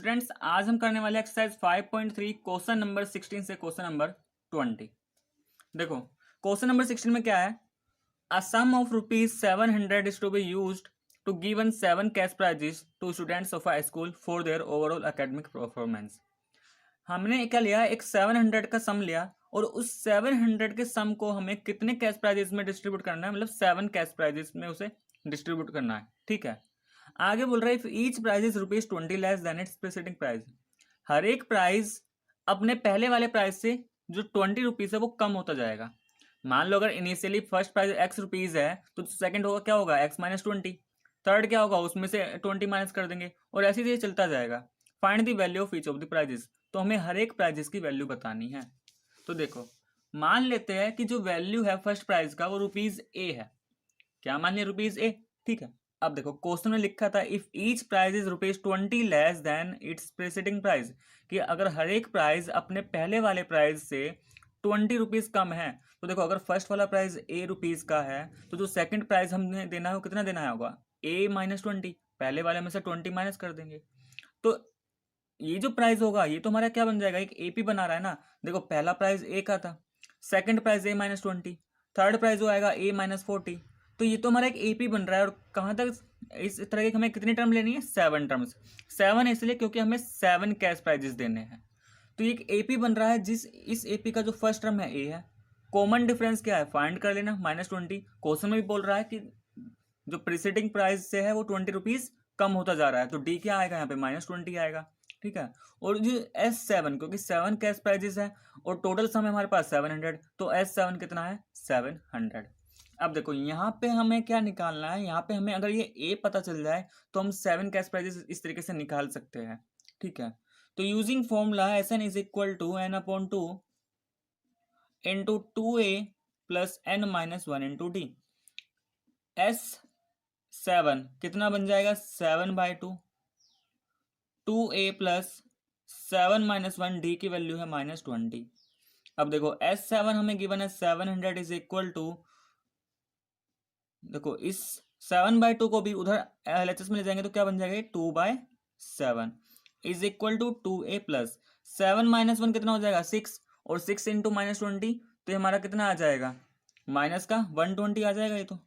Students आज हम करने वाले एक्सरसाइज 5.3 क्वेश्चन नंबर 16 से क्वेश्चन नंबर 20। देखो क्वेश्चन नंबर 16 में क्या है, a sum of ₹700 is to be used to given 7 cash prizes to students of a school for their overall academic performance. हमने क्या लिया, एक 700 का सम लिया और उस 700 के सम को हमें कितने कैश प्राइजेस में डिस्ट्रीब्यूट करना है, मतलब 7 कैश प्राइजेस में उसे डिस्ट्रीब्यूट करना है। ठीक है, आगे बोल रहा है if each prize is ₹20 less than its preceding price. हर एक प्राइस अपने पहले वाले प्राइस से जो ₹20 है वो कम होता जाएगा। मान लो अगर इनिशियली फर्स्ट प्राइस ₹X है तो सेकंड होगा, क्या होगा, X-20। थर्ड क्या होगा, उसमें से 20 माइनस कर देंगे और ऐसे ही चलता जाएगा। Find the value of each of the prizes, तो हमें हर एक प्राइजेस की वैल्यू बतानी है। तो देखो मान लेते हैं कि जो वैल्यू है फर्स्ट प्राइस का वो ₹A है। क्या मान लिया, ₹A। ठीक है, अब देखो क्वेश्चन में लिखा था if each price is ₹20 less than its preceding price, कि अगर हर एक प्राइस अपने पहले वाले प्राइस से ₹20 कम है। तो देखो अगर फर्स्ट वाला प्राइस ₹A का है तो जो सेकंड प्राइस हमने देना है वो कितना देना होगा, A-20। पहले वाले में से 20 माइनस कर देंगे तो ये जो प्राइस होगा ये तो हमारा क्या बन जाएगा, एक AP बना रहा है ना। देखो पहला प्राइस A का था, second price A-20, third price जो आएगा A-40। तो ये तो हमारा एक AP बन रहा है। और कहाँ तक इस तरह की हमें कितनी टर्म लेनी है, 7 टर्म्स। 7 इसलिए क्योंकि हमें 7 कैश प्राइजेस देने हैं। तो ये एक AP बन रहा है, जिस इस AP का जो फर्स्ट टर्म है A है। कॉमन डिफरेंस क्या है, फाइंड कर लेना, -20। क्वेश्चन में भी बोल रहा है कि जो प्रीसीडिंग प्राइस से है वो ₹20 कम होता जा रहा है, तो D क्या आएगा यहाँ पे, -20 आएगा। ठीक है, और जो S7, क्योंकि 7 कैश प्राइजेस है और टोटल सम है हमारे पास 700, तो S7 कितना है, 700। अब देखो यहाँ पे हमें क्या निकालना है, यहाँ पे हमें अगर ये A पता चल जाए तो हम 7 कैश प्राइजेस इस तरीके से निकाल सकते हैं। ठीक है, तो using formula SN is equal to N/2 into 2A plus N-1 into D। S7 कितना बन जाएगा, 7/2, 2A प्लस 7-1 D की वैल्यू है -20। अब देखो S7 हमें गिवन है 700 इज इक्वल टू, देखो इस 7/2 को भी उधर LHS में ले जाएंगे तो क्या बन जाएगा, 2/7 is equal to 2A plus 7-1 कितना हो जाएगा, 6, और 6 इंटू -20 तो ये हमारा कितना आ जाएगा, माइनस का 120 आ जाएगा ये तो।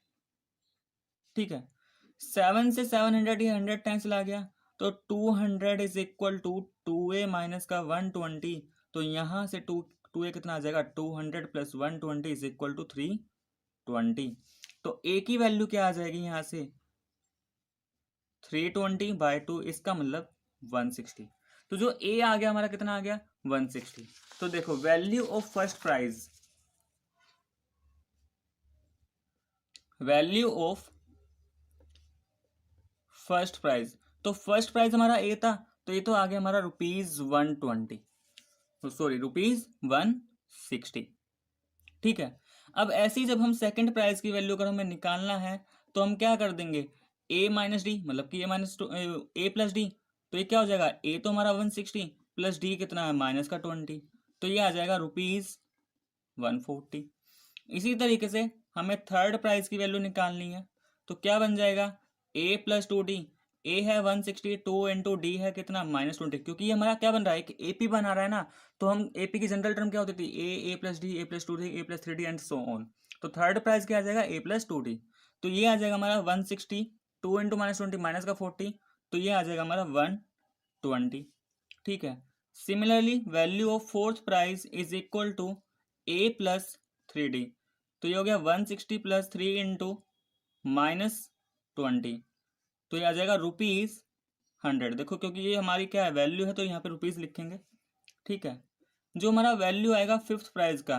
ठीक है, 7 से 700 ये 100 टाइम्स ला गया तो 200 is equal to 2A minus का 120। तो यहाँ से 2A कितना आ जाएगा, 200 प्लस 120 इज इक्वल टू 320। तो A की वैल्यू क्या आ जाएगी यहाँ से, 320/2, इसका मतलब 160। तो जो A आ गया हमारा कितना आ गया, 160। तो देखो value of first prize, value of first prize, तो फर्स्ट प्राइज हमारा A था तो ये तो आ गया हमारा ₹120, सॉरी ₹160। ठीक है, अब ऐसे ही जब हम सेकंड प्राइस की वैल्यू अगर हमें निकालना है तो हम क्या कर देंगे, A माइनस डी, मतलब कि A प्लस डी। तो ये क्या हो जाएगा, A तो हमारा 160 प्लस D कितना है, माइनस का 20, तो ये आ जाएगा ₹140। इसी तरीके से हमें थर्ड प्राइस की वैल्यू निकालनी है तो क्या बन जाएगा, A प्लस 2D। A है 160, 2 इंटू डी है कितना, -20। क्योंकि ये हमारा क्या बन रहा है, एक AP बना रहा है ना, तो हम AP की जनरल टर्म क्या होती थी, A plus D, A plus 2D, A plus 3D and so on. तो थर्ड प्राइस क्या आ जाएगा, A प्लस 2D। तो ये आ जाएगा हमारा 160, 2 इंटू -20 माइनस का 40, तो ये आ जाएगा हमारा 120। ठीक है, similarly value of fourth price is equal to A plus 3D। तो ये हो गया 160 प्लस 3 इंटू -20, तो ये आ जाएगा ₹100। देखो क्योंकि ये हमारी क्या है, वैल्यू है, तो यहाँ पे रुपीज़ लिखेंगे। ठीक है, जो हमारा वैल्यू आएगा फिफ्थ प्राइस का,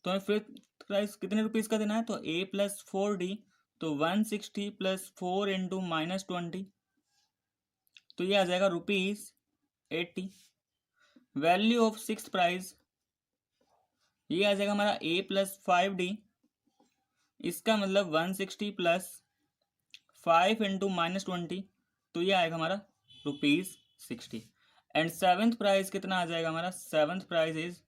तो हमें फिफ्थ प्राइस कितने रुपीज़ का देना है, तो A प्लस 4D, तो 160 प्लस 4 इंटू -20, तो ये आ जाएगा ₹80। वैल्यू ऑफ सिक्स प्राइस, ये आ जाएगा हमारा A प्लस 5D, इसका मतलब 160 प्लस 5 इंटू -20, तो ये आएगा हमारा ₹60। एंड सेवेंथ प्राइस कितना आ जाएगा हमारा, seventh price is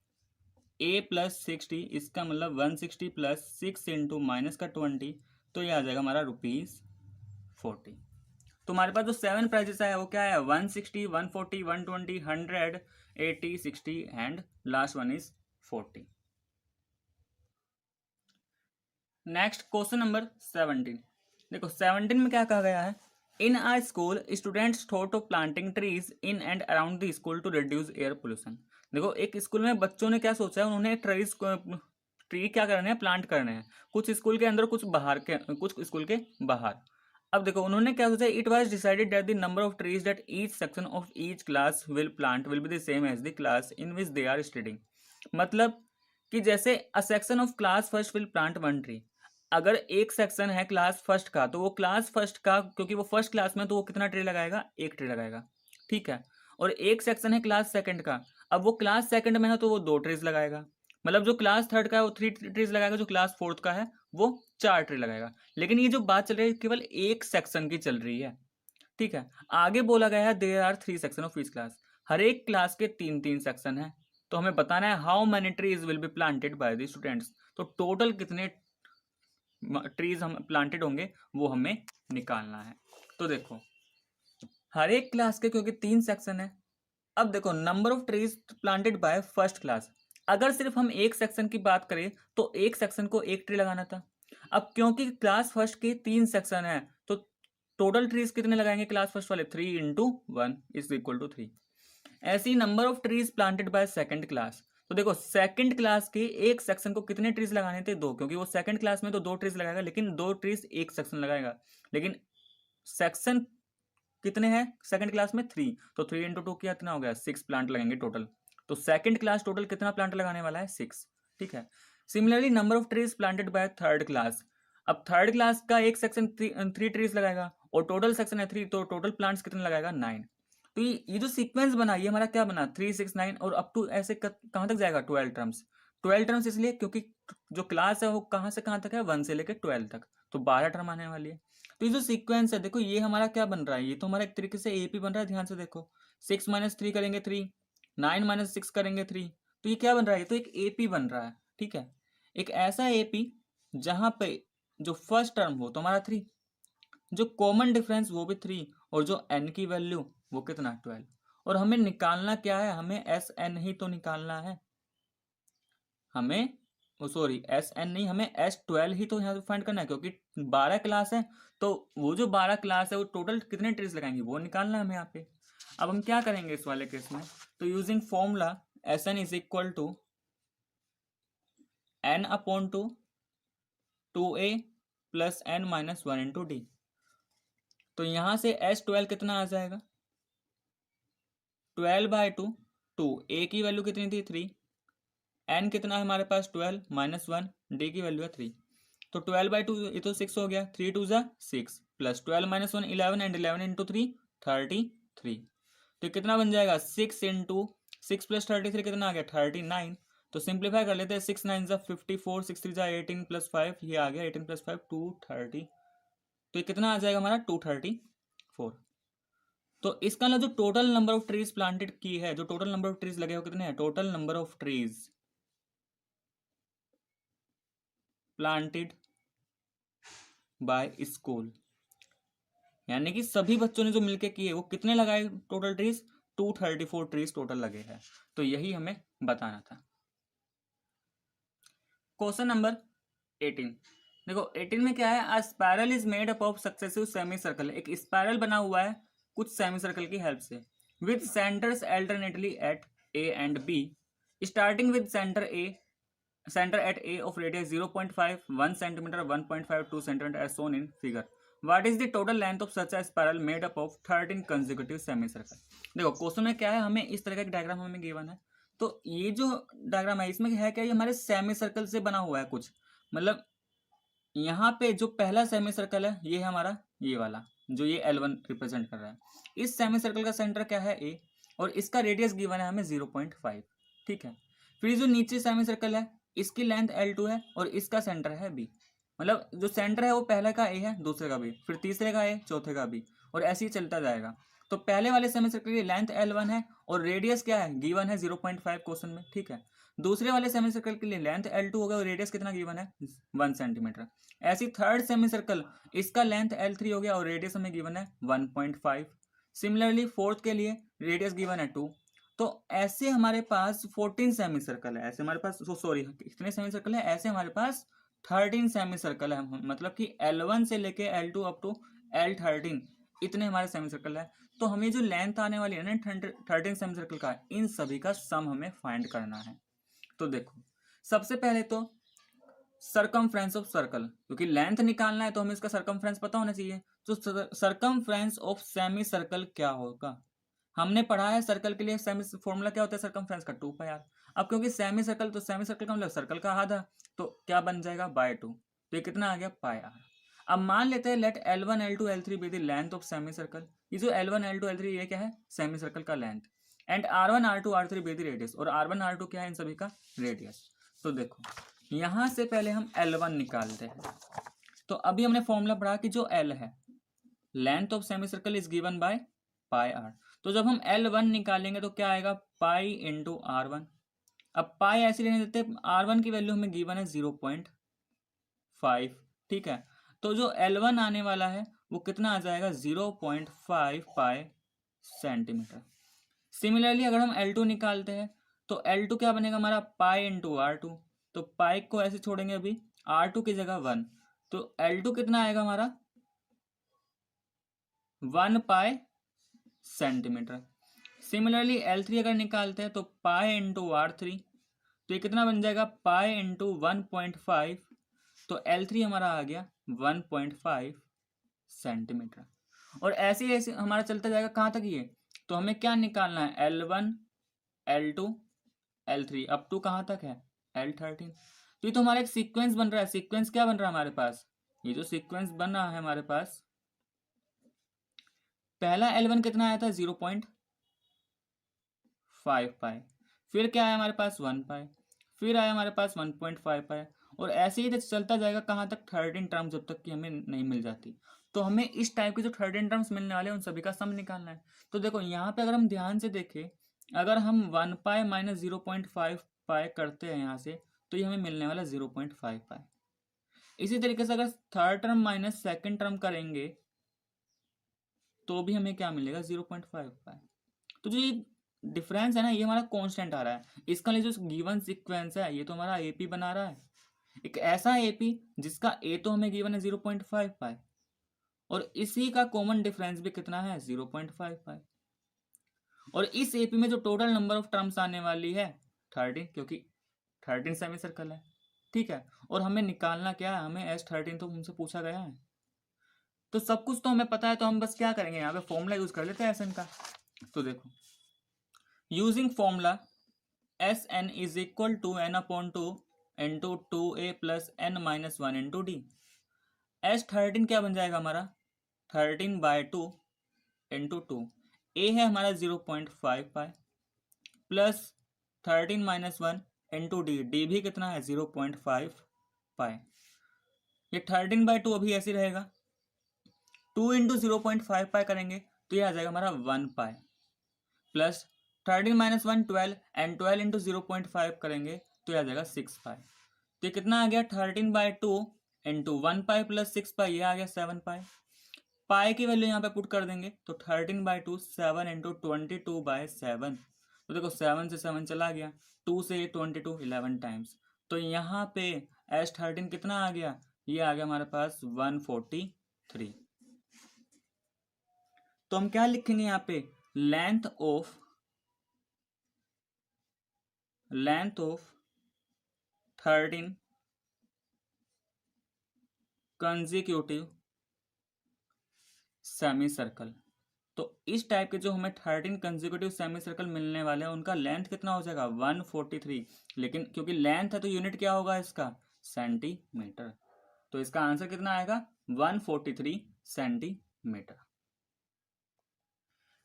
A plus 60, इसका मतलब 160 प्लस 6 इंटू माइनस का 20, तो ये आ जाएगा हमारा ₹40। तो हमारे पास जो 7 प्राइजेस है वो क्या है, 160, 140, 120, 100, 80, 60 and last one is 40। Next question number 17। देखो 17 में क्या कहा गया है, in a school students thought of planting trees in and around the school to reduce air pollution. देखो एक स्कूल में बच्चों ने क्या सोचा है, उन्होंने ट्री क्या करने हैं, प्लांट करने हैं, कुछ स्कूल के अंदर कुछ बाहर के, कुछ स्कूल के बाहर। अब देखो उन्होंने क्या सोचा, it was decided that the number of trees that each section of each class will plant will be the same as the class in which they are studying. मतलब कि जैसे a section of class first will plant one tree, अगर एक section है class first का तो वो class first का, क्योंकि वो फर्स्ट क्लास में, तो वो कितना ट्री लगाएगा, एक ट्री लगाएगा, ठीक है। और एक सेक्शन है क्लास सेकंड का, अब वो क्लास सेकंड में है तो वो 2 ट्रीज लगाएगा। मतलब जो क्लास थर्ड का है वो 3 ट्रीज लगाएगा, जो क्लास फोर्थ का है वो 4 ट्री लगाएगा। लेकिन ये जो बात चल रही है केवल एक सेक्शन की चल रही है, ठीक है। आगे बोला गया है there are 3 section of each class, हर एक क्लास के 3-3 सेक्शन है। तो हमें बताना है how many trees will be planted by the students, तो टोटल कितने ट्रीज हम प्लांटेड होंगे वो हमें निकालना है। तो देखो हर एक क्लास के क्योंकि 3 सेक्शन है, अब देखो number of trees planted by first class, अगर सिर्फ हम एक सेक्शन की बात करें तो एक सेक्शन को एक ट्री लगाना था। अब क्योंकि क्लास फर्स्ट के 3 सेक्शन है तो टोटल ट्रीज कितने लगाएंगे क्लास फर्स्ट वाले, 3 इंटू 1 इज इक्वल टू 3। ऐसी number of trees planted by second class, तो देखो सेकंड क्लास के एक सेक्शन को कितने ट्रीज लगाने थे, 2, क्योंकि वो सेकंड क्लास में तो 2 ट्रीज लगाएगा, लेकिन 2 ट्रीज एक सेक्शन लगाएगा। लेकिन सेक्शन कितने हैं सेकंड क्लास में, 3, तो 3 इंटू 2 कितना हो गया, 6 प्लांट लगेंगे टोटल। तो सेकंड क्लास टोटल कितना प्लांट लगाने वाला है, 6, ठीक है। Similarly number of trees planted by third class, अब थर्ड क्लास का एक सेक्शन 3 ट्रीज लगाएगा और टोटल सेक्शन है 3, तो टोटल प्लांट्स कितने लगाएगा, 9। तो ये जो सीक्वेंस बना ये हमारा क्या बना, 3, 6, 9 और अप टू ऐसे कहाँ तक जाएगा, 12 टर्म्स। 12 टर्म्स इसलिए क्योंकि जो क्लास है वो कहाँ से कहाँ तक है, 1 से लेकर 12 तक, तो 12 टर्म आने वाली है। तो ये जो सीक्वेंस है देखो ये हमारा क्या बन रहा है, ये तो हमारा एक तरीके से एपी बन रहा है, ध्यान से देखो 6 माइनस 3 करेंगे 3, 9 माइनस 6 करेंगे 3, तो ये क्या बन रहा है, ये तो एक एपी बन रहा है, ठीक है। एक ऐसा एपी जहां पे जो फर्स्ट टर्म हो तो हमारा 3, जो कॉमन डिफरेंस वो भी 3, और जो एन की वैल्यू वो कितना, 12। और हमें निकालना क्या है, हमें एस एन ही तो निकालना है, हमें सॉरी एस एन नहीं, हमें S12 ही तो यहाँ से फाइंड करना है, क्योंकि 12 क्लास है तो वो जो 12 क्लास है वो टोटल कितने ट्रीज लगाएंगे वो निकालना है हमें यहाँ पे। अब हम क्या करेंगे इस वाले केस में, तो using formula SN is equal to N upon 2A plus N minus 1 into D. तो यहाँ से S12 कितना आ जाएगा, 12/2, 2 A की वैल्यू कितनी थी, 3, N कितना है हमारे पास 12 माइनस 1, D की वैल्यू है 3, तो 12/2 ये तो 6 हो गया, 3 2 जा 6 प्लस 12 माइनस 1 11 एंड 11 इंटू 3 33। तो कितना बन जाएगा, 6 इंटू 6 प्लस 33 कितना आ गया, 39। तो सिंप्लीफाई कर लेते हैं, 6 9 जा 54, 6 3 जा 18 प्लस 5, ये आ गया 18 प्लस 5 230। तो ये कितना आ जाएगा हमारा 234। तो इसका ना जो total number of trees planted की है, जो टोटल नंबर ऑफ ट्रीज लगे हो कितने हैं, total number of trees planted bye school, यानी कि सभी बच्चों ने जो मिलके किए वो कितने लगाए टोटल ट्रीज, 234 ट्रीज टोटल लगे हैं। तो यही हमें बताना था। Question number 18। देखो 18 में क्या है, a spiral is made up of successive semi circle, एक स्पाइरल बना हुआ है कुछ सेमी सर्कल की हेल्प से, with centres alternately at A and B, starting with center at A of radius 0.5, 1 centimeter, 1.5, 2 centimeter as shown in figure. What is the total length of such a spiral made up of 13 consecutive semicircle? देखो question में क्या है, हमें इस तरह का एक diagram हमें गिवन है, तो ये जो डायग्राम है इसमें है क्या, ये हमारे सेमी सर्कल से बना हुआ है कुछ, मतलब यहाँ पे जो पहला सेमी सर्कल है ये है हमारा ये वाला जो ये L1 रिप्रेजेंट कर रहा है, इस सेमी सर्कल का सेंटर क्या है A और इसका रेडियस गिवन है हमें 0.5, ठीक है। फिर जो नीचे सेमी सर्कल है इसकी लेंथ L2 है और इसका सेंटर है B, मतलब जो सेंटर है वो पहले का A है, दूसरे का B, फिर तीसरे का A, चौथे का B, और ऐसे ही चलता जाएगा। तो पहले वाले सेमी सर्कल की लेंथ L1 है और रेडियस क्या है गिवन है 0.5 क्वेश्चन में, ठीक है। दूसरे वाले सेमी सर्कल के लिए लेंथ L2 हो गया और रेडियस कितना गिवन है 1 सेंटीमीटर। ऐसी थर्ड सेमी सर्कल, इसका लेंथ L3 हो गया और रेडियस हमें गिवन है 1.5। सिमिलरली फोर्थ के लिए रेडियस गिवन है 2। तो ऐसे हमारे पास 14 सेमी सर्कल है, ऐसे हमारे पास सॉरी कितने सेमी सर्कल है, ऐसे हमारे पास 13 सेमी सर्कल है। मतलब कि L1 से लेके L2 अप टू L13 इतने हमारे सेमी सर्कल है। तो हमें जो लेंथ आने वाली है ना 13 सेमी सर्कल का, इन सभी का सम हमें फाइंड करना है। तो देखो सबसे पहले तो सरकमफ्रेंस ऑफ सर्कल, क्योंकि लेंथ निकालना है तो हमें इसका सरकमफ्रेंस पता होना चाहिए। तो सरकमफ्रेंस ऑफ सेमी सर्कल क्या होगा, हमने पढ़ा है सर्कल के लिए सेमी फॉर्मूला क्या होता है सरकमफ्रेंस का 2πr। अब क्योंकि सेमी सर्कल, तो सेमी सर्कल का मतलब सर्कल का आधा, तो क्या बन जाएगा बाय 2। तो ये कितना आ गया πr। अब मान लेते हैं let L1 L2 L3 be the length of semi circle. ये जो L1 L2 L3 ये क्या है सेमी सर्कल का length, and R1 R2 R3 be the radius, और R1 R2 क्या है इन सभी का रेडियस। तो देखो यहां से पहले हम L1 निकालते हैं। तो अभी हमने फॉर्मूला पढ़ा कि जो L है length of semi circle is given by πr। तो जब हम L1 निकालेंगे तो क्या आएगा पाई इंटू R1। अब पाई ऐसे लेने देते, R1 की वैल्यू हमें गिवन है 0.5, ठीक है। तो जो L1 आने वाला है वो कितना आ जाएगा 0.5 पाई सेंटीमीटर। सिमिलरली अगर हम L2 निकालते हैं तो L2 क्या बनेगा हमारा पाई इंटू R2। तो पाई को ऐसे छोड़ेंगे अभी, R2 की जगह 1, तो L2 कितना आएगा हमारा 1 पाई सेंटीमीटर। सिमिलरली L3 अगर निकालते हैं तो पाई इंटू R3, तो ये कितना बन जाएगा पाई इंटू 1.5, तो L3 हमारा आ गया 1.5 सेंटीमीटर। और ऐसे ही ऐसे हमारा चलता जाएगा कहाँ तक ये, तो हमें क्या निकालना है L1 L2 L3 up to कहाँ तक है L13। तो ये तो हमारा एक सीक्वेंस बन रहा है। सीक्वेंस क्या बन रहा है हमारे पास, ये जो सीक्वेंस बन रहा है हमारे पास, पहला L1 कितना आया था 0.5 पाई, फिर क्या आया हमारे पास 1 पाई, फिर आया हमारे पास 1.5 पाई, और ऐसे ही चलता जाएगा कहाँ तक 13 टर्म्स, जब तक कि हमें नहीं मिल जाती। तो हमें इस टाइप के जो 13 टर्म्स मिलने वाले हैं उन सभी का सम निकालना है। तो देखो यहाँ पे अगर हम ध्यान से देखें, अगर हम 1 पाई माइनस 0.5 पाई करते हैं यहाँ से, तो ये हमें मिलने वाला 0.5 पाई। इसी तरीके से अगर third term minus second term करेंगे तो भी हमें क्या मिलेगा 0.5 पाई। तो जो ये डिफरेंस है ना ये हमारा कांस्टेंट आ रहा है। इसका लिए जो गिवन सीक्वेंस है ये तो हमारा एपी बना रहा है, एक ऐसा एपी जिसका ए तो हमें गिवन है 0.5 पाई, और इसी का कॉमन डिफरेंस भी कितना है 0.5 पाई। और इस एपी में जो टोटल नंबर ऑफ टर्म्स आने वाली है 13, क्योंकि 13 सेमी सर्कल है, ठीक है। और हमें निकालना क्या है, हमें S13 तो हमसे पूछा गया है। तो सब कुछ तो हमें पता है, तो हम बस क्या करेंगे यहाँ पे फॉर्मूला यूज कर लेते हैं SN का। तो देखो using formula SN is equal to n/2 into 2a plus n minus 1 into D. S13 क्या बन जाएगा हमारा 13/2 इंटू 2, a है हमारा 0.5 pi plus 13 minus 1 into D, D भी कितना है 0.5 पाई। ये 13/2 अभी ऐसे रहेगा, 2 इंटू 0.5 पाई करेंगे तो ये आ जाएगा हमारा 1 पाई, प्लस 13 माइनस 1 12, एंड 12 इंटू 0.5 करेंगे तो ये आ जाएगा 6 पाई। तो ये कितना आ गया 13/2 इंटू 1 पाई प्लस 6 पाई, ये आ गया 7 पाई। पाई की वैल्यू यहाँ पे पुट कर देंगे तो 13/2 7 इंटू 22/7। तो देखो 7 से 7 चला गया, 2 से 22 11 टाइम्स। तो यहाँ पे S13 कितना आ गया, ये आ गया हमारे पास 143। तो हम क्या लिखेंगे यहाँ पे length of 13 consecutive semi circle. तो इस टाइप के जो हमें 13 कंसेक्यूटिव सेमी सर्कल मिलने वाले हैं उनका लेंथ कितना हो जाएगा 143, लेकिन क्योंकि लेंथ है तो यूनिट क्या होगा इसका सेंटीमीटर। तो इसका आंसर कितना आएगा 143 सेंटीमीटर।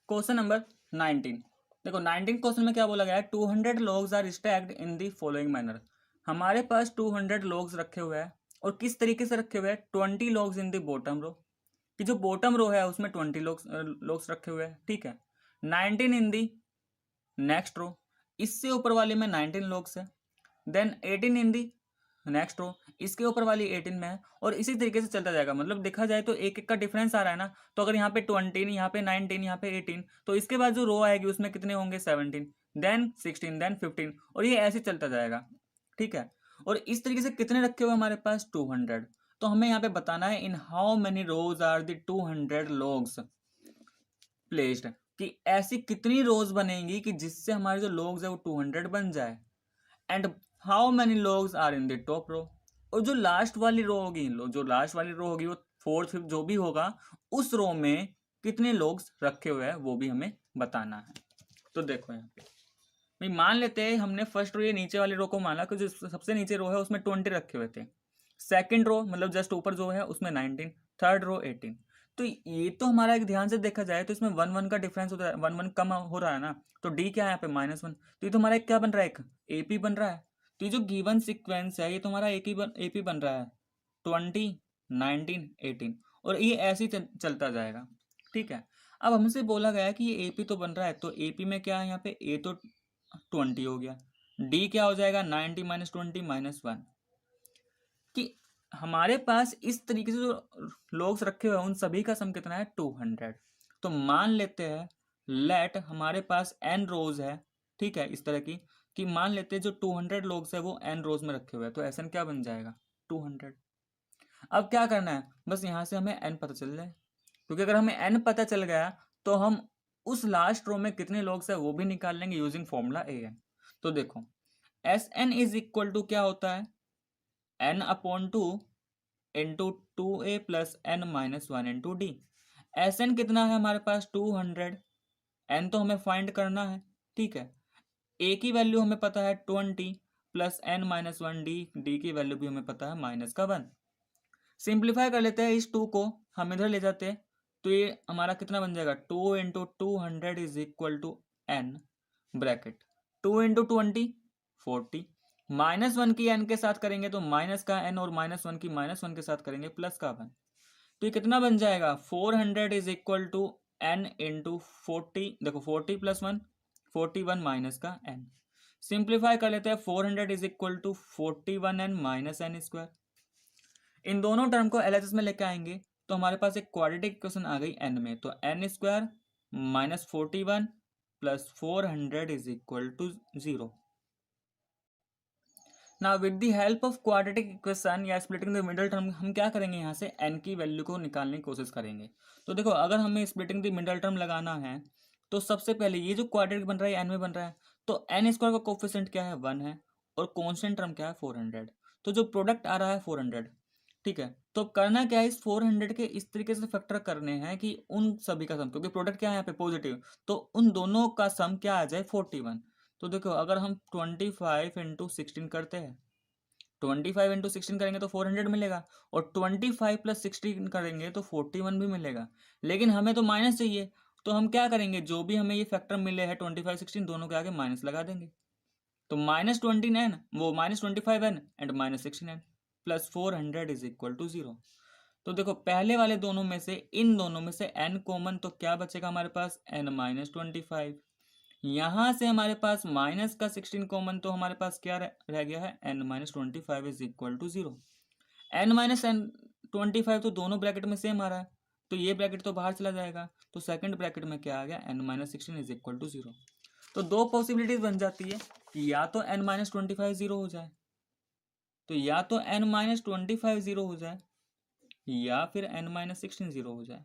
Question number 19। देखो 19 क्वेश्चन में क्या बोला गया है 200 logs are stacked in the following manner. हमारे पास 200 लॉग्स रखे हुए हैं, और किस तरीके से रखे हुए हैं 20 लॉग्स इन दी बॉटम रो कि जो बॉटम रो है उसमें 20 लोग्स रखे हुए हैं, ठीक है। 19 इन दी नेक्स्ट रो, इससे ऊपर वाले में 19 लोग्स है। देन 18 इन दी नेक्स्ट रो, इसके ऊपर वाली 18 में है, और इसी तरीके से चलता जाएगा। मतलब देखा जाए तो एक एक का डिफरेंस आ रहा है ना। तो अगर यहाँ पे 20, यहाँ पे 19, यहाँ पे 18, तो इसके बाद जो रो आएगी उसमें कितने होंगे 17, देन 16, देन 15, और ये ऐसे चलता जाएगा, ठीक है। और इस तरीके से कितने रखे हुए हमारे पास 200। तो हमें यहाँ पे बताना है in how many rows are the 200 logs placed, कि ऐसी कितनी रोज बनेंगी कि जिससे हमारे जो लोग्स है वो 200 बन जाए। And how many logs are in the top row, और जो लास्ट वाली रो होगी, जो लास्ट वाली रो होगी वो फोर्थ फिफ्थ जो भी होगा, उस रो में कितने लोग्स रखे हुए हैं वो भी हमें बताना है। तो देखो यहाँ पे भाई मान लेते हैं हमने फर्स्ट रो, ये नीचे वाली रो को माना कि जो सबसे नीचे रो है उसमें 20 रखे हुए थे। सेकंड रो मतलब जस्ट ऊपर जो है उसमें 19, थर्ड रो 18। तो ये तो हमारा एक ध्यान से देखा जाए तो इसमें 1 1 का डिफरेंस होता है, 1 1 कम हो रहा है ना। तो डी क्या है यहाँ पे -1, तो ये तो हमारा एक क्या बन रहा है, एक एपी बन रहा है। तो ये जो गिवन सीक्वेंस है ये तो हमारा एपी बन रहा है 20, 19, 18, और ये ऐसे ही चलता जाएगा, ठीक है। अब हमसे बोला गया है कि ये एपी तो बन रहा है, तो एपी में क्या है यहाँ पे, ए तो 20 हो गया, डी क्या हो जाएगा 90 - 20 -1, कि हमारे पास इस तरीके से जो लोग्स रखे हुए हैं उन सभी का सम कितना है 200। तो मान लेते हैं लेट हमारे पास n रोज है, ठीक है, इस तरह की, कि मान लेते हैं जो 200 लोग्स है वो n रोज में रखे हुए हैं, तो ऐसा क्या बन जाएगा 200। अब क्या करना है, बस यहाँ से हमें n पता चल जाए, क्योंकि अगर हमें n पता चल गया तो हम उस लास्ट रो में कितने लोग्स है वो भी निकाल लेंगे यूजिंग फॉर्मूला an। तो देखो S N is equal to क्या होता है, n/2 into 2a plus n-1 into D. S N कितना है हमारे पास 200, n तो हमें फाइंड करना है, ठीक है। a की वैल्यू हमें पता है 20 प्लस n-1 डी की वैल्यू भी हमें पता है -1। सिंप्लीफाई कर लेते हैं इस 2 को, हम इधर ले जाते हैं, तो ये हमारा कितना बन जाएगा 2 into 200 is equal to n bracket 2 into 20 40, -1 की n के साथ करेंगे तो माइनस का n, और -1 की -1 के साथ करेंगे प्लस का 1। तो ये कितना बन जाएगा 400 is equal to n into 40, देखो 40 प्लस 1 41 माइनस का n। सिंप्लीफाई कर लेते हैं 400 is equal to 41n minus n square. इन दोनों टर्म को एलएचएस में लेके आएंगे तो हमारे पास एक क्वाड्रेटिक इक्वेशन आ गई n में, तो n square -41 plus 400 is equal to 0। Now with the help of quadratic equation या स्प्लिटिंग द मिडल टर्म हम क्या करेंगे, यहाँ से n की वैल्यू को निकालने की कोशिश करेंगे। तो देखो अगर हमें स्प्लिटिंग द मिडल टर्म लगाना है तो सबसे पहले ये जो क्वाड्रेटिक बन रहा है n में बन रहा है, तो n स्क्वायर का कोफिशिएंट क्या है 1 है, और कांस्टेंट टर्म क्या है 400। तो जो प्रोडक्ट आ रहा है 400, ठीक है। तो करना क्या है, इस 400 के इस तरीके से फैक्टर करने हैं कि उन सभी का सम, क्योंकि प्रोडक्ट क्या है यहाँ पे पॉजिटिव, तो उन दोनों का सम क्या आ जाए 41। तो देखो अगर हम 25 इंटू 16 करते हैं, 25 इंटू 16 करेंगे तो 400 मिलेगा, और 25 प्लस 16 करेंगे तो 41 भी मिलेगा। लेकिन हमें तो माइनस चाहिए, तो हम क्या करेंगे, जो भी हमें ये फैक्टर मिले हैं 25 16 दोनों के आगे माइनस लगा देंगे। तो -29 वो -25n and -16n plus 400 is equal to 0। तो देखो पहले वाले दोनों में से, इन दोनों में से n कॉमन, तो क्या बचेगा हमारे पास n-25। यहाँ से हमारे पास माइनस का 16 कॉमन, तो हमारे पास क्या रह गया है n-25 is equal to 0। n-25 तो दोनों ब्रैकेट में सेम आ रहा है, तो ये ब्रैकेट तो बाहर चला जाएगा, तो सेकंड ब्रैकेट में क्या आ गया n-16 इज इक्वल टू 0। तो दो पॉसिबिलिटीज बन जाती है कि या तो n-25 0 हो जाए, तो या तो n-25 0 हो जाए, या फिर n-16 0 हो जाए।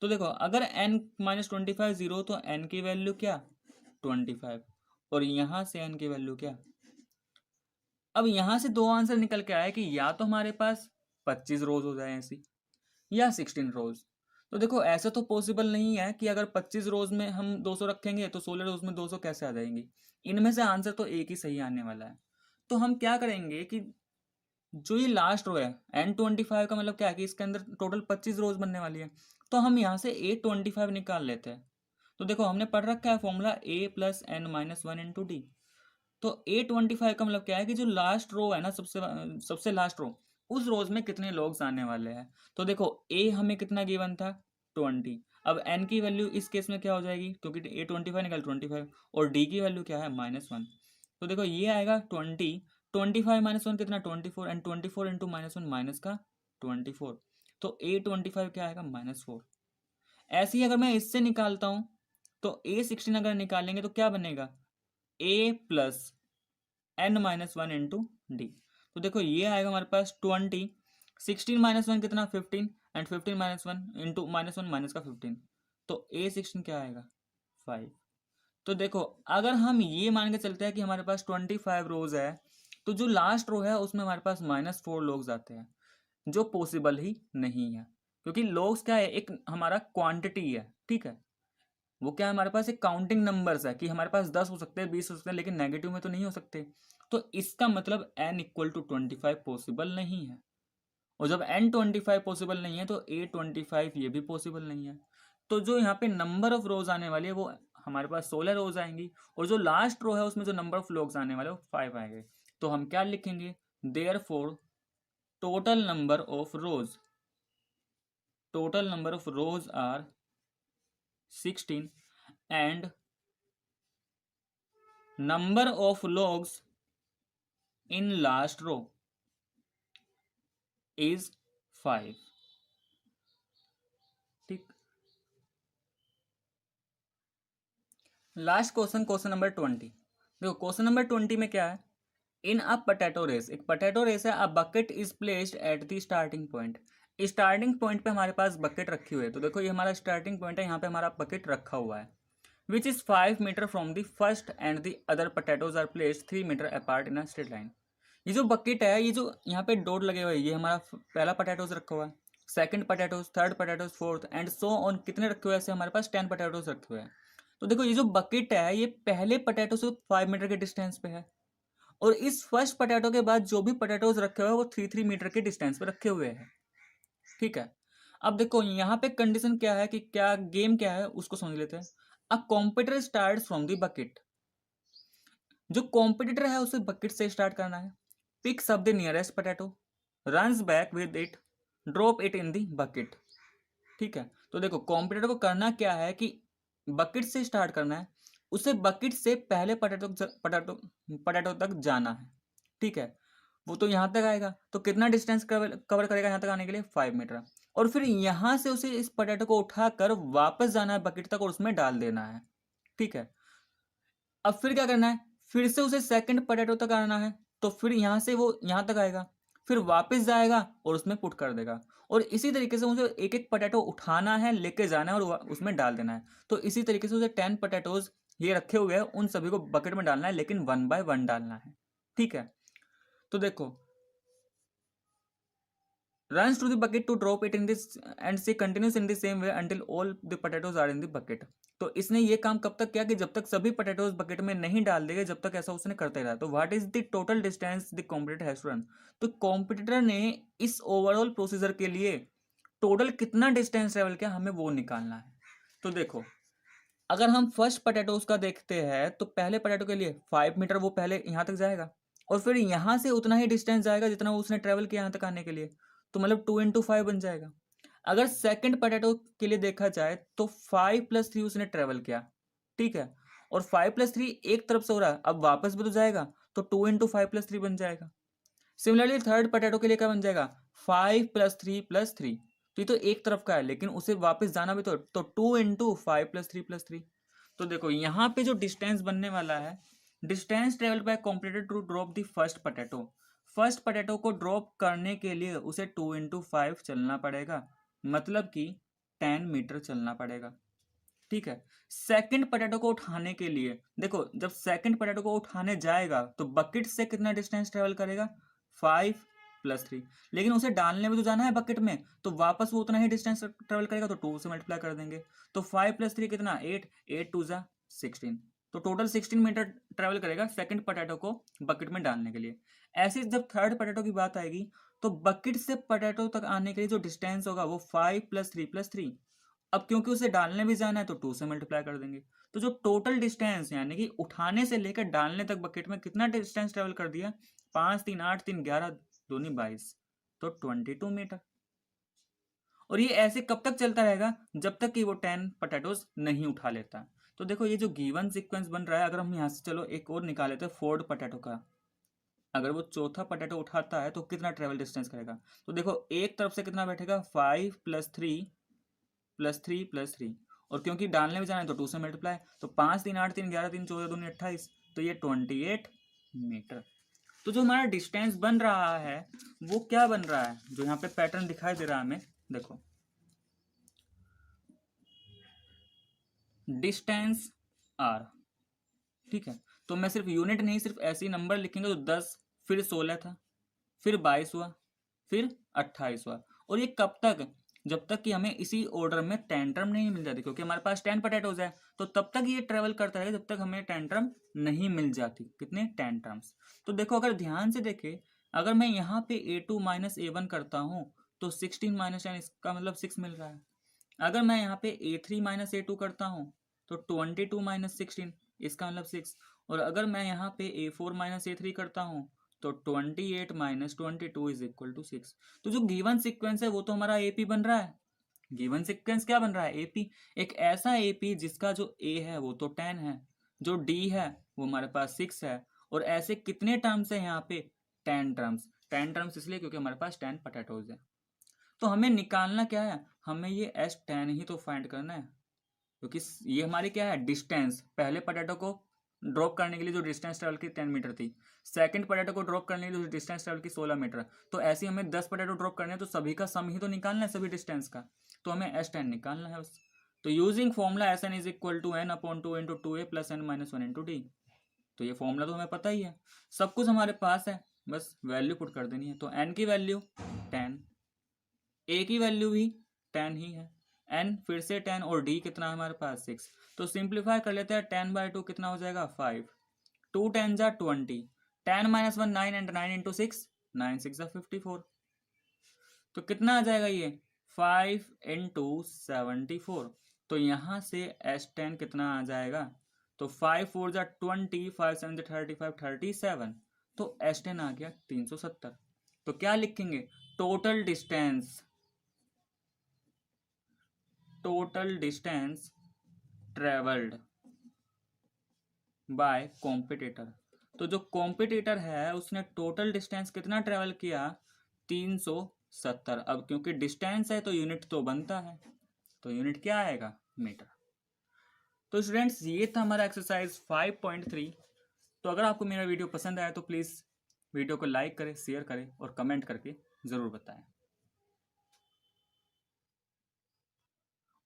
तो देखो अगर n-25 0 तो n की वैल्यू क्या 25, और यहाँ से n की वैल्यू क्या। अब यहाँ से दो आंसर निकल के आया कि या तो हमारे पास 25 रोज हो जाए ऐसी, या 16 रोज। तो देखो ऐसा तो पॉसिबल नहीं है कि अगर 25 रोज में हम 200 रखेंगे तो 16 रोज में 200 कैसे आ जाएंगी। इनमें से आंसर तो एक ही सही आने वाला है। तो हम क्या करेंगे कि जो ये लास्ट रो है n-25 का मतलब क्या है कि इसके अंदर टोटल 25 रोज बनने वाली है, तो हम यहाँ से a-25 निकाल लेते हैं। तो देखो हमने पढ़ रखा है formula a plus n-1 into D. तो a-25 का मतलब क्या है कि जो लास्ट रो है ना, सबसे लास्ट रो, उस रोज में कितने लोग आने वाले हैं। तो देखो ए हमें कितना गिवन था 20, अब एन की वैल्यू इस केस में क्या हो जाएगी, क्योंकि ए 25 निकल 25, और डी की वैल्यू क्या है -1। तो देखो ये आएगा 20, 25 -1 कितना 24, एंड 24 इंटू -1 माइनस का 24, तो ए 25 क्या आएगा -4। ऐसे ही अगर मैं इससे निकालता हूँ तो ए 16 अगर निकालेंगे तो क्या बनेगा, ए प्लस n-1 इंटू डी। तो देखो ये आएगा हमारे पास 20, 16 -1 कितना 15, एंड 15 -1 इंटू -1 माइनस का 15, तो ए 16 क्या आएगा 5। तो देखो अगर हम ये मान के चलते हैं कि हमारे पास 25 रोज है, तो जो लास्ट रो है उसमें हमारे पास -4 लोग आते हैं, जो पॉसिबल ही नहीं है, क्योंकि लोग्स क्या है, एक हमारा क्वांटिटी है, ठीक है, वो क्या है हमारे पास एक काउंटिंग नंबर्स है कि हमारे पास 10 हो सकते हैं, 20 हो सकते हैं, लेकिन नेगेटिव में तो नहीं हो सकते। तो इसका मतलब n इक्वल टू 25 पॉसिबल नहीं है, और जब n 25 पॉसिबल नहीं है तो a 25 ये भी पॉसिबल नहीं है। तो जो यहाँ पे नंबर ऑफ रोज आने वाली है वो हमारे पास 16 रोज आएंगी, और जो लास्ट रो है उसमें जो नंबर ऑफ लोग्स आने वाले वो 5 आएंगे। तो हम क्या लिखेंगे, therefore total number of rows, total number of rows are 16 and number of logs in last row is 5। ठीक, लास्ट क्वेश्चन, क्वेश्चन नंबर 20। देखो क्वेश्चन नंबर 20 में क्या है, इन अ पोटैटो रेस, एक पोटैटो रेस है, a bucket is placed at the starting point. Starting point पे हमारे पास bucket रखी हुई है, तो देखो ये हमारा स्टार्टिंग पॉइंट है, यहाँ पे हमारा बकेट रखा हुआ है, which is 5 metre from the first end the other potatoes are placed 3 metre apart in a straight line. ये जो बकेट है, ये जो यहाँ पे डॉट लगे हुए हैं, ये हमारा पहला पोटैटोज रखा हुआ है, second potatoes, third potatoes, fourth and so on, कितने रखे हुए हैं, ऐसे हमारे पास 10 पोटैटोज रखे हुए हैं। तो देखो ये जो बकेट है ये पहले पोटैटो से 5 मीटर के डिस्टेंस पे है, और इस फर्स्ट पोटैटो के बाद जो भी पोटैटोज रखे हुए हैं वो 3-3 मीटर के डिस्टेंस पे रखे हुए हैं, ठीक है। अब देखो यहाँ पे कंडीशन क्या है, कि क्या गेम क्या है उसको समझ लेते हैं। अ competitor start from the bucket, जो कॉम्पिटिटर है उसे बकेट से स्टार्ट करना है, picks up the nearest potato, runs back with it, drop it in the bucket, ठीक है। तो देखो कॉम्पिटिटर को करना क्या है कि बकेट से स्टार्ट करना है, उसे बकेट से पहले पोटैटो पोटैटो पोटैटो तक जाना है, ठीक है। वो तो यहाँ तक आएगा, तो कितना डिस्टेंस कवर करेगा यहाँ तक आने के लिए 5 मीटर, और फिर यहाँ से उसे इस पोटैटो को उठाकर वापस जाना है बकेट तक और उसमें डाल देना है, ठीक है। अब फिर क्या करना है, फिर से उसे सेकंड पोटैटो तक आना है, तो फिर यहाँ से वो यहाँ तक आएगा, फिर वापस जाएगा और उसमें पुट कर देगा, और इसी तरीके से मुझे एक एक पोटैटो उठाना है, लेके जाना है और उसमें डाल देना है। तो इसी तरीके से उसे 10 पोटैटोज ये रखे हुए हैं, उन सभी को बकेट में डालना है, लेकिन 1 बाय 1 डालना है, ठीक है। तो देखो runs to the bucket to drop it in this and she continues in the same way until all the potatoes are in the bucket। तो इसने ये काम कब तक किया कि जब तक सभी पोटैटोज बकेट में नहीं डाल देंगे, जब तक ऐसा उसने करते रहा। तो what is the total distance the competitor has to run, तो कॉम्पिटिटर ने इस ओवरऑल प्रोसीजर के लिए टोटल कितना डिस्टेंस ट्रेवल किया, हमें वो निकालना है। तो देखो अगर हम फर्स्ट पोटैटोज का देखते हैं तो पहले पोटैटो के लिए 5 मीटर वो पहले यहाँ तक जाएगा, और फिर यहाँ से उतना ही डिस्टेंस जाएगा जितना उसने ट्रेवल किया यहाँ तक आने के लिए, तो मतलब 2 × 5 बन जाएगा। अगर सेकंड पोटैटो के लिए देखा जाए तो 5 + 3 उसने ट्रेवल किया, ठीक है, और 5 + 3 एक तरफ से हो रहा है, अब वापस भी तो जाएगा, तो 2 × 5 + 3 बन जाएगा। सिमिलरली थर्ड पोटैटो के लिए क्या बन जाएगा, 5 + 3 + 3, तो ये तो एक तरफ का है लेकिन उसे वापस जाना भी तो 2 × 5 + 3 + 3। तो देखो यहाँ पे जो डिस्टेंस बनने वाला है, distance travel by competitor to drop the first potato, first potato को ड्रॉप करने के लिए उसे 2 × 5 चलना पड़ेगा, मतलब कि 10 मीटर चलना पड़ेगा, ठीक है। सेकंड पोटैटो को उठाने के लिए देखो, जब सेकंड पोटैटो को उठाने जाएगा तो बकेट से कितना डिस्टेंस ट्रेवल करेगा 5 + 3, लेकिन उसे डालने में तो जाना है बकेट में, तो वापस वो उतना ही डिस्टेंस ट्रेवल करेगा, तो 2 से मल्टीप्लाई कर देंगे, तो 5 + 3 कितना 8, 8 × 2 = 16, तो टोटल 16 मीटर ट्रेवल करेगा सेकंड पोटैटो को बकेट में डालने के लिए। ऐसे जब थर्ड पोटैटो की बात आएगी तो बकेट से पोटैटो तक आने के लिए जो डिस्टेंस होगा वो 5 + 3 + 3, अब क्योंकि उसे डालने भी जाना है तो 2 से मल्टीप्लाई कर देंगे, तो जो टोटल डिस्टेंस यानी कि उठाने से लेकर डालने तक बकेट में कितना डिस्टेंस ट्रेवल कर दिया, 5 × 3 = 8, 3 × 11, 2 × 22, तो 22 मीटर। और ये ऐसे कब तक चलता रहेगा, जब तक कि वो 10 पोटैटोज नहीं उठा लेता। तो देखो ये जो गिवन सीक्वेंस बन रहा है, अगर हम यहाँ से चलो एक और निकाल लेते हैं फोर्थ पोटैटो का, अगर वो चौथा पोटैटो उठाता है तो कितना ट्रेवल डिस्टेंस करेगा। तो देखो एक तरफ से कितना बैठेगा, 5 + 3 + 3 + 3, और क्योंकि डालने में जाना है तो 2 से मल्टीप्लाई, तो 5 3 8 3 11 3 14 दूनी 28, तो ये 28 मीटर। तो जो हमारा डिस्टेंस बन रहा है वो क्या बन रहा है, जो यहाँ पे पैटर्न दिखाई दे रहा है हमें, देखो डिस्टेंस आर, ठीक है। तो मैं सिर्फ यूनिट नहीं, सिर्फ ऐसे ही नंबर लिखेंगे, तो 10, फिर 16 था, फिर 22 हुआ, फिर 28 हुआ। और ये कब तक, जब तक कि हमें इसी ऑर्डर में 10 टर्म नहीं मिल जाती, क्योंकि हमारे पास 10 पोटैटोज है, तो तब तक ये ट्रेवल करता है जब तक हमें 10 टर्म नहीं मिल जाती। कितने, 10 टर्म्स। तो देखो अगर ध्यान से देखे, अगर मैं यहाँ पे A2 - A1 करता हूँ तो 16 - 10, इसका मतलब 6 मिल रहा है। अगर मैं यहाँ पे A3 - A2 करता हूँ तो 22 - 16, इसका मतलब 6। और अगर मैं यहाँ पे A4 - A3 करता हूँ तो 28 - 22 = 6। तो जो गिवन सीक्वेंस है वो तो हमारा AP बन रहा है। गिवन सीक्वेंस क्या बन रहा है, AP। एक ऐसा AP जिसका जो A है वो तो 10 है, जो D है वो हमारे पास 6 है, और ऐसे कितने टर्म्स है यहाँ पे, 10 टर्म्स। 10 टर्म्स इसलिए क्योंकि हमारे पास 10 पोटैटोज है। तो हमें निकालना क्या है, हमें ये S10 ही तो फाइंड करना है, क्योंकि ये हमारी क्या है, डिस्टेंस। पहले पोटैटो को ड्रॉप करने के लिए जो डिस्टेंस ट्रेवल की 10 मीटर थी, सेकंड पोटैटो को ड्रॉप करने के लिए जो डिस्टेंस ट्रेवल की 16 मीटर। तो ऐसे हमें 10 पोटैटो ड्रॉप करने हैं, तो सभी का सम ही तो निकालना है, सभी डिस्टेंस का। तो हमें S10 निकालना है बस। तो using formula Sn = n/2 × 2a + n - 1 × d। तो ये फॉर्मूला तो हमें पता ही है, सब कुछ हमारे पास है, बस वैल्यू पुट कर देनी है। तो n की वैल्यू 10, a की वैल्यू भी 10 ही है, n फिर से 10, और d कितना है हमारे पास, 6। तो सिंप्लीफाई कर लेते हैं, 10/2 कितना हो जाएगा, 5, 2 10 जा 20, 10 - 1 9, and 9 × 6, 9 6 जा 54। तो कितना आ जाएगा ये, 5 × 74। तो यहाँ से S10 कितना आ जाएगा, तो 5 4 जा 20, 5 7 जा 35, 37। तो S10 आ गया 370। तो क्या लिखेंगे, total distance, total distance travelled by competitor. तो जो कॉम्पिटिटर है उसने टोटल डिस्टेंस कितना ट्रेवल किया, 370। अब क्योंकि डिस्टेंस है तो यूनिट तो बनता है, तो यूनिट क्या आएगा, मीटर। तो स्टूडेंट्स ये था हमारा एक्सरसाइज 5.3। तो अगर आपको मेरा वीडियो पसंद आया तो प्लीज़ वीडियो को लाइक करें, शेयर करें और कमेंट करके ज़रूर बताएं।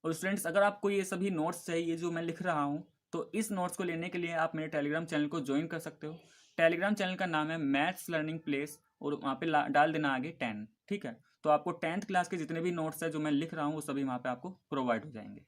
और स्टूडेंट्स अगर आपको ये सभी नोट्स चाहिए जो मैं लिख रहा हूँ, तो इस नोट्स को लेने के लिए आप मेरे टेलीग्राम चैनल को ज्वाइन कर सकते हो। टेलीग्राम चैनल का नाम है मैथ्स लर्निंग प्लेस, और वहाँ पे डाल देना आगे 10, ठीक है। तो आपको 10th क्लास के जितने भी नोट्स हैं जो मैं लिख रहा हूँ वो सभी वहाँ पे आपको प्रोवाइड हो जाएंगे।